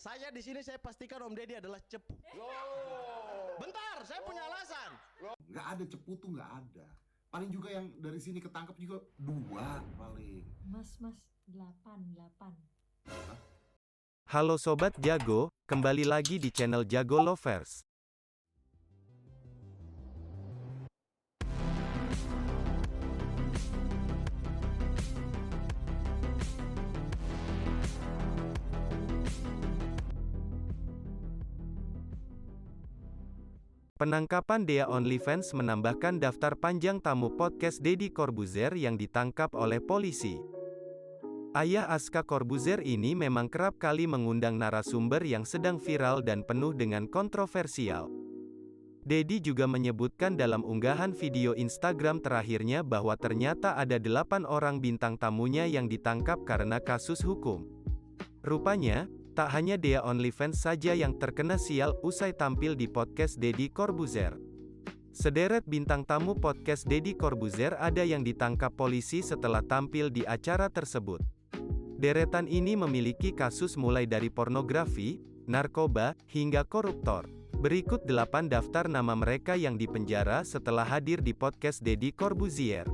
Saya di sini saya pastikan Om Deddy adalah cepu. Bentar, saya punya alasan. Nggak ada cepu tuh, nggak ada. Paling juga yang dari sini ketangkep juga 2 paling. Mas, 8. Halo Sobat Jago, kembali lagi di channel Jago Lovers. Penangkapan Dea OnlyFans menambahkan daftar panjang tamu podcast Deddy Corbuzier yang ditangkap oleh polisi. Ayah Aska Corbuzier ini memang kerap kali mengundang narasumber yang sedang viral dan penuh dengan kontroversial. Deddy juga menyebutkan dalam unggahan video Instagram terakhirnya bahwa ternyata ada 8 orang bintang tamunya yang ditangkap karena kasus hukum. Rupanya, tak hanya Dea OnlyFans saja yang terkena sial usai tampil di podcast Deddy Corbuzier. Sederet bintang tamu podcast Deddy Corbuzier ada yang ditangkap polisi setelah tampil di acara tersebut. Deretan ini memiliki kasus mulai dari pornografi, narkoba, hingga koruptor. Berikut 8 daftar nama mereka yang dipenjara setelah hadir di podcast Deddy Corbuzier.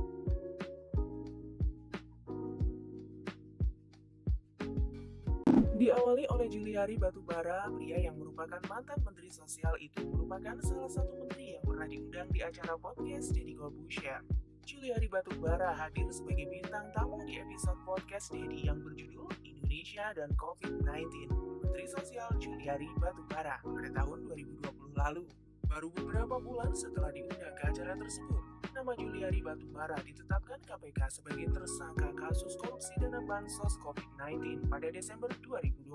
Diawali oleh Juliari Batubara, pria yang merupakan mantan Menteri Sosial itu merupakan salah satu menteri yang pernah diundang di acara podcast Deddy Corbuzier. Juliari Batubara hadir sebagai bintang tamu di episode podcast Deddy yang berjudul Indonesia dan COVID-19. Menteri Sosial Juliari Batubara pada tahun 2020 lalu. Baru beberapa bulan setelah diundang ke acara tersebut, nama Juliari Batubara ditetapkan KPK sebagai tersangka kasus korupsi dana bansos COVID-19 pada Desember 2020.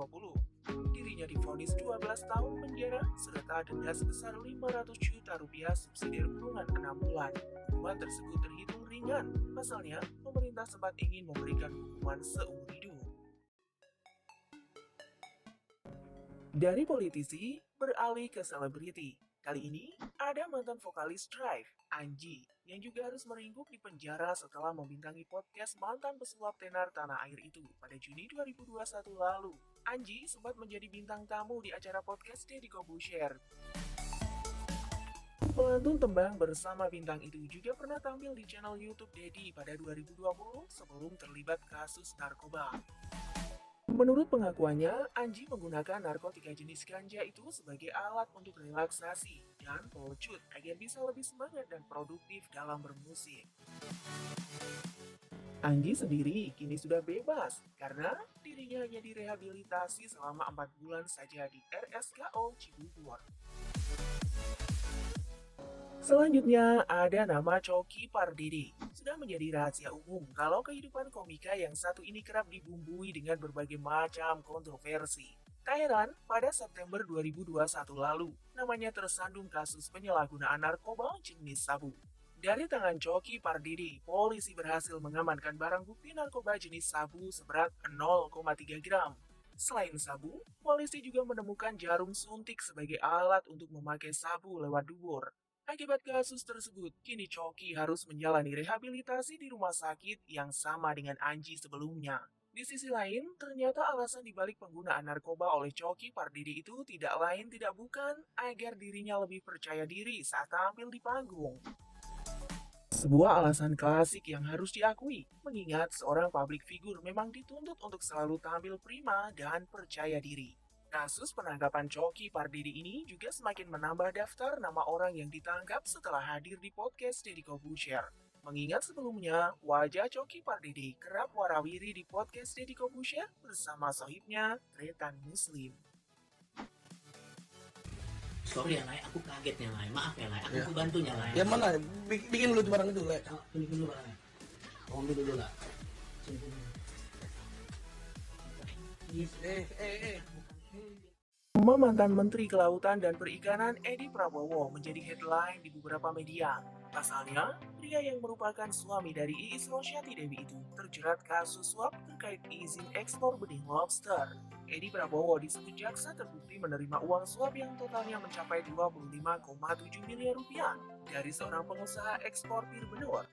Dirinya divonis 12 tahun penjara serta denda sebesar 500 juta rupiah subsidi kurungan 6 bulan. Hukuman tersebut terhitung ringan, pasalnya pemerintah sempat ingin memberikan hukuman seumur hidup. Dari politisi, beralih ke selebriti. Kali ini, ada mantan vokalis Drive, Anji, yang juga harus meringkuk di penjara setelah membintangi podcast mantan pesulap tenar tanah air itu pada Juni 2021 lalu. Anji sempat menjadi bintang tamu di acara podcast Deddy Corbuzier. Pelantun tembang bersama bintang itu juga pernah tampil di channel YouTube Deddy pada 2020 sebelum terlibat kasus narkoba. Menurut pengakuannya, Anji menggunakan narkotika jenis ganja itu sebagai alat untuk relaksasi dan pelecut agar bisa lebih semangat dan produktif dalam bermusik. Anji sendiri kini sudah bebas karena dirinya hanya direhabilitasi selama 4 bulan saja di RSKO Cibubur. Selanjutnya ada nama Coki Pardede. Sudah menjadi rahasia umum kalau kehidupan komika yang satu ini kerap dibumbui dengan berbagai macam kontroversi. Tak heran, pada September 2021 lalu, namanya tersandung kasus penyalahgunaan narkoba jenis sabu. Dari tangan Coki Pardede, polisi berhasil mengamankan barang bukti narkoba jenis sabu seberat 0,3 gram. Selain sabu, polisi juga menemukan jarum suntik sebagai alat untuk memakai sabu lewat dubur. Akibat kasus tersebut, kini Coki harus menjalani rehabilitasi di rumah sakit yang sama dengan Anji sebelumnya. Di sisi lain, ternyata alasan dibalik penggunaan narkoba oleh Coki Pardede itu tidak lain tidak bukan agar dirinya lebih percaya diri saat tampil di panggung. Sebuah alasan klasik yang harus diakui, mengingat seorang public figure memang dituntut untuk selalu tampil prima dan percaya diri. Kasus penangkapan Coki Pardede ini juga semakin menambah daftar nama orang yang ditangkap setelah hadir di podcast Deddy Corbuzier. Mengingat sebelumnya, wajah Coki Pardede kerap warawiri di podcast Deddy Corbuzier bersama sohibnya, Tretan Muslim. Sorry ya, Lai, aku kaget ya, Lai. Maaf ya, Lai. Aku bantunya, Lai. Ya mana? Bikin dulu tuh barang itu, Le. Tunjukin dulu, Lai. Ambil dulu, Lai. Nama mantan Menteri Kelautan dan Perikanan Edi Prabowo menjadi headline di beberapa media. Pasalnya, pria yang merupakan suami dari Iis Rosyati Dewi itu terjerat kasus suap terkait izin ekspor benih lobster. Edi Prabowo disebut jaksa terbukti menerima uang suap yang totalnya mencapai 25,7 miliar rupiah dari seorang pengusaha eksportir benur.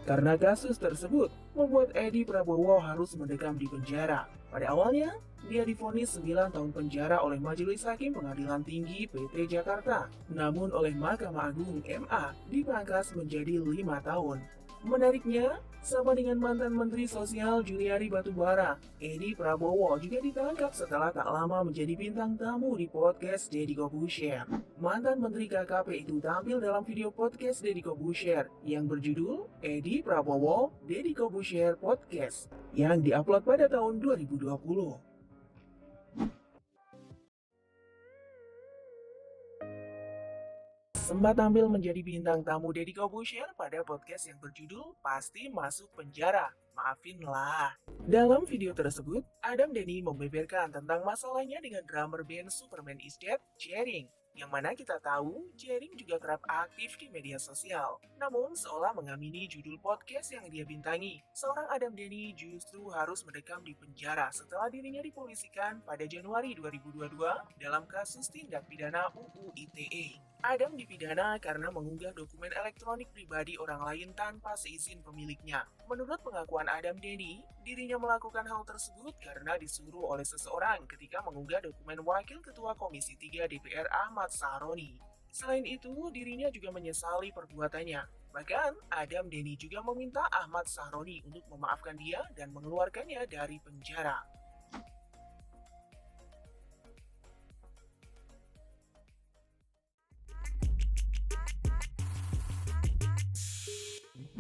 Karena kasus tersebut membuat Edi Prabowo harus mendekam di penjara. Pada awalnya, dia divonis 9 tahun penjara oleh Majelis Hakim Pengadilan Tinggi PT Jakarta. Namun oleh Mahkamah Agung MA dipangkas menjadi 5 tahun. Menariknya, sama dengan mantan Menteri Sosial Juliari Batubara, Edi Prabowo juga ditangkap setelah tak lama menjadi bintang tamu di podcast Deddy Corbuzier. Mantan Menteri KKP itu tampil dalam video podcast Deddy Corbuzier yang berjudul Edi Prabowo Deddy Corbuzier Podcast yang diupload pada tahun 2020. Sempat tampil menjadi bintang tamu Deddy Corbuzier pada podcast yang berjudul Pasti Masuk Penjara. Maafinlah. Dalam video tersebut, Adam Denny membeberkan tentang masalahnya dengan drummer band Superman is Dead, Jering. Yang mana kita tahu, Jering juga kerap aktif di media sosial. Namun, seolah mengamini judul podcast yang dia bintangi, seorang Adam Denny justru harus mendekam di penjara setelah dirinya dipolisikan pada Januari 2022 dalam kasus tindak pidana UU ITE. Adam dipidana karena mengunggah dokumen elektronik pribadi orang lain tanpa seizin pemiliknya. Menurut pengakuan Adam Denny, dirinya melakukan hal tersebut karena disuruh oleh seseorang ketika mengunggah dokumen Wakil Ketua Komisi 3 DPR Ahmad Sahroni. Selain itu, dirinya juga menyesali perbuatannya. Bahkan, Adam Denny juga meminta Ahmad Sahroni untuk memaafkan dia dan mengeluarkannya dari penjara.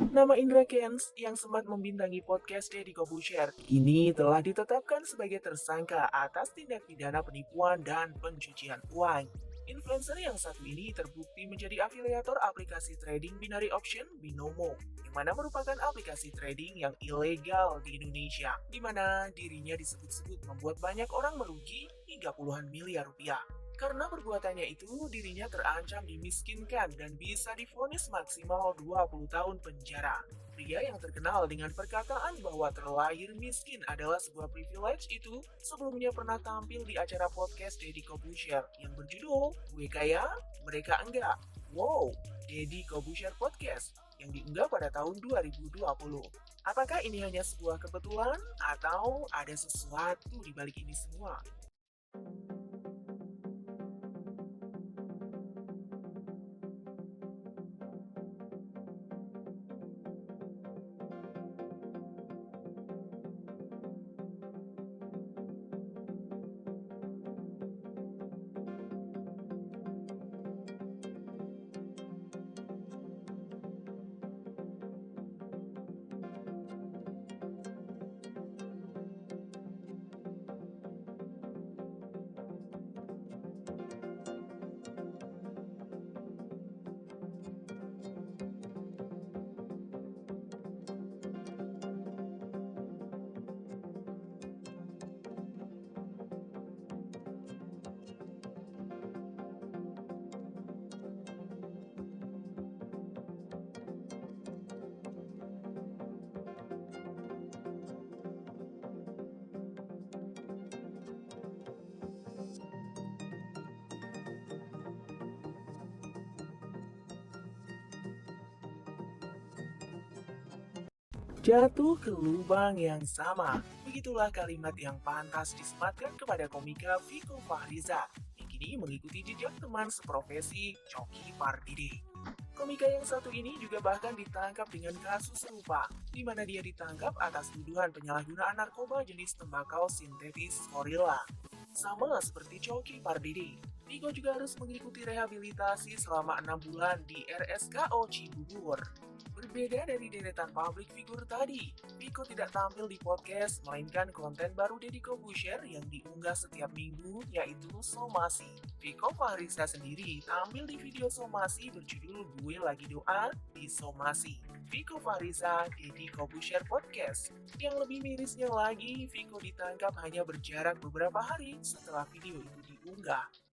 Nama Indra Kents yang sempat membintangi podcast Deddy Corbuzier kini telah ditetapkan sebagai tersangka atas tindak pidana penipuan dan pencucian uang. Influencer yang satu ini terbukti menjadi afiliator aplikasi trading binary option Binomo, yang mana merupakan aplikasi trading yang ilegal di Indonesia, di mana dirinya disebut-sebut membuat banyak orang merugi hingga puluhan miliar rupiah. Karena perbuatannya itu, dirinya terancam dimiskinkan dan bisa divonis maksimal 20 tahun penjara. Pria yang terkenal dengan perkataan bahwa terlahir miskin adalah sebuah privilege itu sebelumnya pernah tampil di acara podcast Deddy Corbuzier yang berjudul Gue Kaya, Mereka Enggak. Wow, Deddy Corbuzier Podcast yang diunggah pada tahun 2020. Apakah ini hanya sebuah kebetulan atau ada sesuatu di balik ini semua? Jatuh ke lubang yang sama. Begitulah kalimat yang pantas disematkan kepada komika Viko Fahriza yang kini mengikuti jejak teman seprofesi Coki Pardede. Komika yang satu ini juga bahkan ditangkap dengan kasus serupa, di mana dia ditangkap atas tuduhan penyalahgunaan narkoba jenis tembakau sintetis Horilla. Sama seperti Coki Pardede, Viko juga harus mengikuti rehabilitasi selama 6 bulan di RSKO Cibubur. Berbeda dari deretan publik figur tadi, Viko tidak tampil di podcast, melainkan konten baru Deddy Corbuzier yang diunggah setiap minggu, yaitu Somasi. Viko Fahriza sendiri tampil di video Somasi berjudul Gue Lagi Doa di Somasi. Viko Fahriza, Deddy Corbuzier Podcast. Yang lebih mirisnya lagi, Viko ditangkap hanya berjarak beberapa hari setelah video itu diunggah.